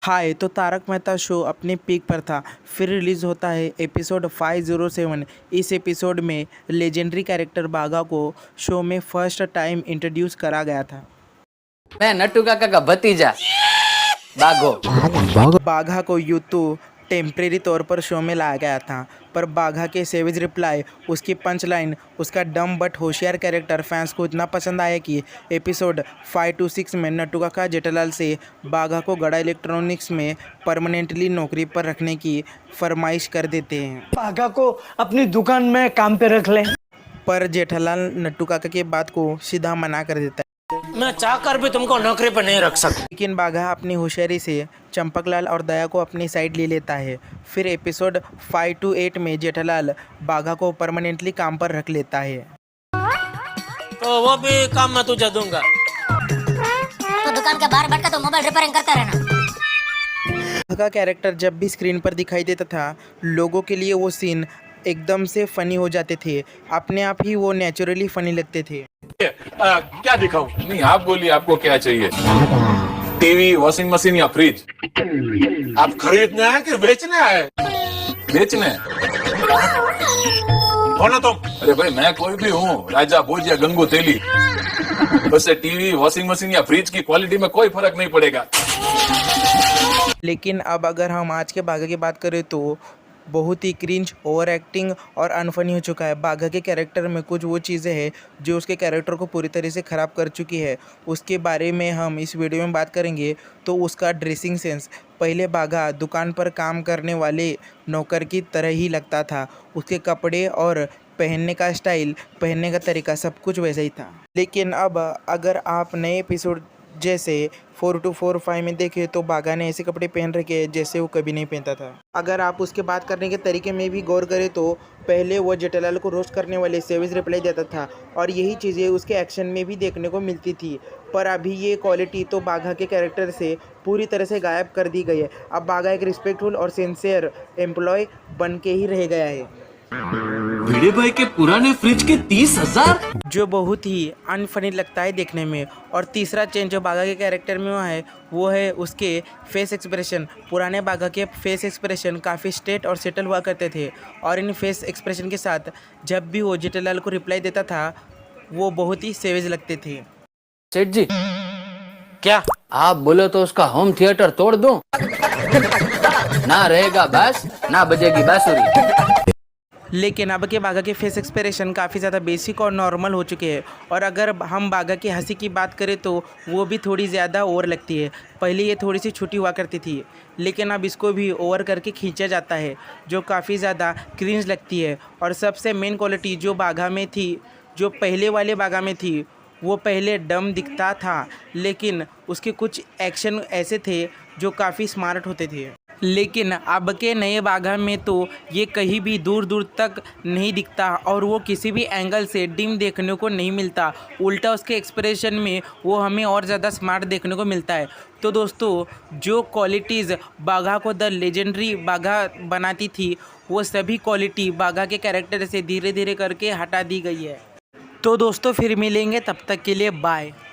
हाय तो तारक मेहता शो अपने पीक पर था। फिर रिलीज़ होता है एपिसोड 507। इस एपिसोड में लेजेंडरी कैरेक्टर बाघा को शो में फर्स्ट टाइम इंट्रोड्यूस करा गया था। मैं नट्टू काका का भतीजा बाघा को यूं टेम्परेरी तौर पर शो में लाया गया था, पर बाघा के सेवेज रिप्लाई, उसकी पंच लाइन, उसका डम बट होशियार कैरेक्टर फैंस को इतना पसंद आया कि एपिसोड 526 में नट्टू काका जेठालाल से बाघा को गड़ा इलेक्ट्रॉनिक्स में परमानेंटली नौकरी पर रखने की फरमाइश कर देते हैं। बाघा को अपनी दुकान में काम पे रख ले। पर जेठालाल नट्टू काका की बात को सीधा मना कर देता है। मैं चाहकर भी तुमको नौकरी पर नहीं रख सकता। लेकिन बाघा अपनी होशियारी से चंपकलाल और दया को अपनी साइड ले लेता है। फिर एपिसोड 528 में जेठालाल बाघा को परमानेंटली काम पर रख लेता है। तो वो भी काम मैं तुझे दूंगा। तो दुकान के बाहर बैठकर तो मोबाइल रिपेयरिंग करता रहना। बाघा कैरेक्टर जब भी स्क्रीन पर दिखाई देता था, लोगों के लिए वो सीन एकदम से फनी हो जाते थे। अपने आप ही वो नेचुरली फनी लगते थे। क्या दिखाऊं? नहीं, आप बोलिए, आपको क्या चाहिए? टीवी, वॉशिंग मशीन या फ्रिज? आप खरीदना है कि बेचना है? बेचना है। कौन तुम? अरे भाई, मैं कोई भी हूँ, राजा भोज या गंगू तेली। वैसे टीवी, वॉशिंग मशीन या फ्रिज की क्वालिटी में कोई फर्क नहीं पड़ेगा। लेकिन अब अगर हम आज के बाघा की बात करें तो बहुत ही क्रिंज, ओवर एक्टिंग और अनफनी हो चुका है। बाघा के कैरेक्टर में कुछ वो चीज़ें हैं जो उसके कैरेक्टर को पूरी तरह से ख़राब कर चुकी है। उसके बारे में हम इस वीडियो में बात करेंगे। तो उसका ड्रेसिंग सेंस, पहले बाघा दुकान पर काम करने वाले नौकर की तरह ही लगता था। उसके कपड़े और पहनने का स्टाइल, पहनने का तरीका सब कुछ वैसा ही था। लेकिन अब अगर आप नए एपिसोड जैसे 4245 में देखें तो बाघा ने ऐसे कपड़े पहन रखे हैं जैसे वो कभी नहीं पहनता था। अगर आप उसके बात करने के तरीके में भी गौर करें तो पहले वो जेठालाल को रोस्ट करने वाले सेवेज रिप्लाई देता था और यही चीज़ें उसके एक्शन में भी देखने को मिलती थी। पर अभी ये क्वालिटी तो बाघा के कैरेक्टर से पूरी तरह से गायब कर दी गई है। अब बाघा एक रिस्पेक्टफुल और सिंसियर एम्प्लॉय बन के ही रह गया है। भिड़े भाई के पुराने फ्रिज के 30,000, जो बहुत ही अनफनी लगता है देखने में। और तीसरा चेंज जो बाघा के कैरेक्टर में हुआ है वो है उसके फेस एक्सप्रेशन। पुराने बाघा के फेस एक्सप्रेशन काफ़ी स्ट्रेट और सेटल हुआ करते थे और इन फेस एक्सप्रेशन के साथ जब भी वो जेठालाल को रिप्लाई देता था वो बहुत ही सेवेज लगते थे। सेठ जी, क्या? आप बोले तो उसका होम थिएटर तोड़ दूं? ना रहेगा बास, ना बजेगी बांसुरी। लेकिन अब के बाघा के फेस एक्सप्रेशन काफ़ी ज़्यादा बेसिक और नॉर्मल हो चुके हैं। और अगर हम बाघा की हंसी की बात करें तो वो भी थोड़ी ज़्यादा ओवर लगती है। पहले ये थोड़ी सी छोटी हुआ करती थी, लेकिन अब इसको भी ओवर करके खींचा जाता है जो काफ़ी ज़्यादा क्रिंज लगती है। और सबसे मेन क्वालिटी जो बाघा में थी, जो पहले वाले बाघा में थी, वो पहले डम दिखता था लेकिन उसके कुछ एक्शन ऐसे थे जो काफ़ी स्मार्ट होते थे। लेकिन अब के नए बाघा में तो ये कहीं भी दूर दूर तक नहीं दिखता और वो किसी भी एंगल से डिम देखने को नहीं मिलता। उल्टा उसके एक्सप्रेशन में वो हमें और ज़्यादा स्मार्ट देखने को मिलता है। तो दोस्तों, जो क्वालिटीज़ बाघा को द लेजेंडरी बाघा बनाती थी वो सभी क्वालिटी बाघा के कैरेक्टर से धीरे धीरे करके हटा दी गई है। तो दोस्तों, फिर मिलेंगे, तब तक के लिए बाय।